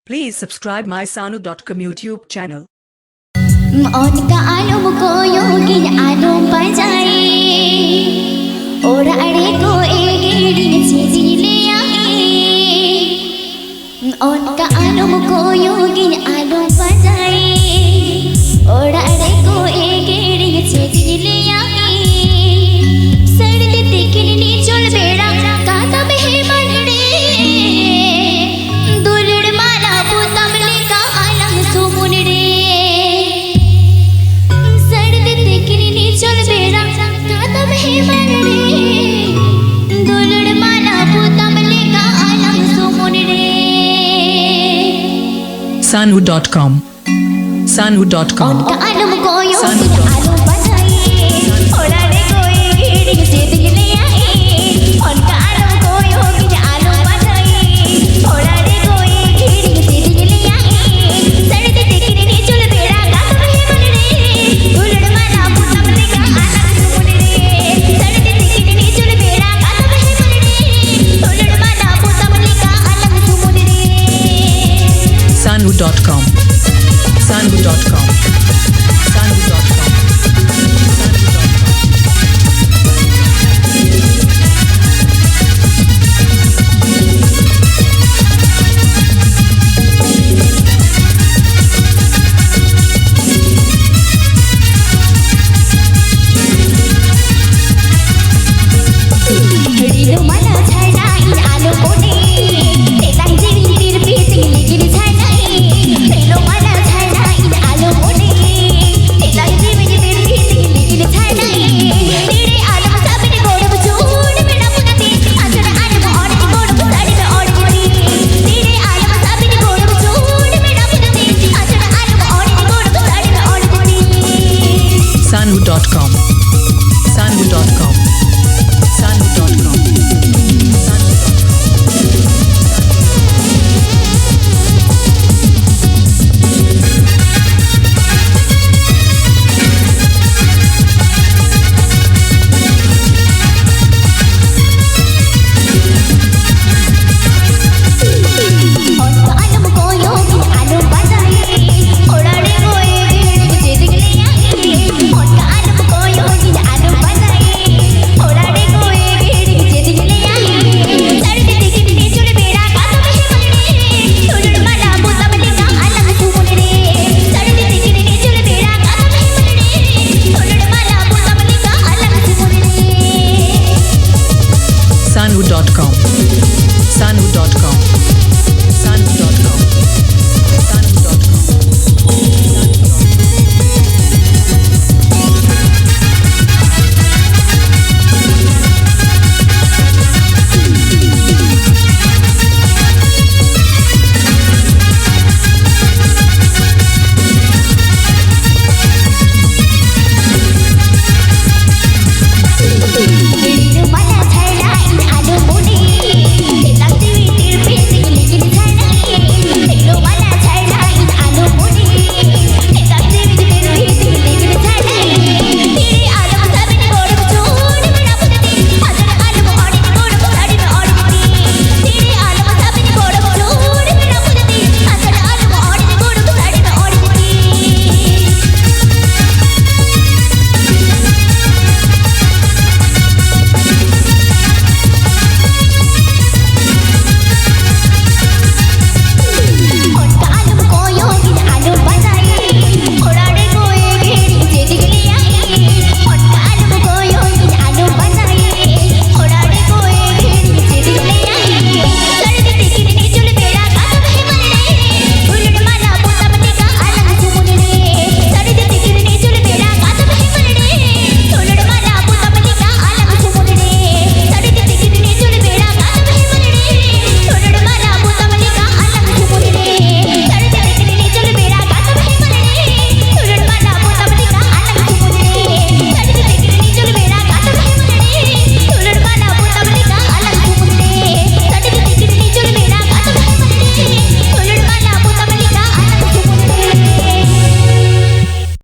Please subscribe my Sanu.com YouTube channel. उनका आलम को योगिन आलम बजाए और अड़े को एड़ी चीज़ी ले आए। उनका आलम को योगिन आलम बजाए और अड़े को एड़ी चीज़ी ले आए। सर्द दिखनी चल बेड़ा काता बहे मनड़े दुलड़ माला पुतमले का आलम सुमुनड़े। Sanu.com. Sanu.com. उनका आलम को योगिन आलम बजाए और अड़े को एड़ी चीज़ी ले आए। उनका आलम को योगिन आलम बजाए और अड़े को एड़ी चीज़ी ले आए। सर्द दिखनी चल बेड़ा काता बहे मनड़े दुलड़ माला पुतमले का आलम सुमुनड़े। सर्द दिखनी चल बेड़ा काता बहे मनड़े दुलड़ माला पुतमले का आलम सुमुनड़े। Sanu.com. Sanu.com. Sanu.com.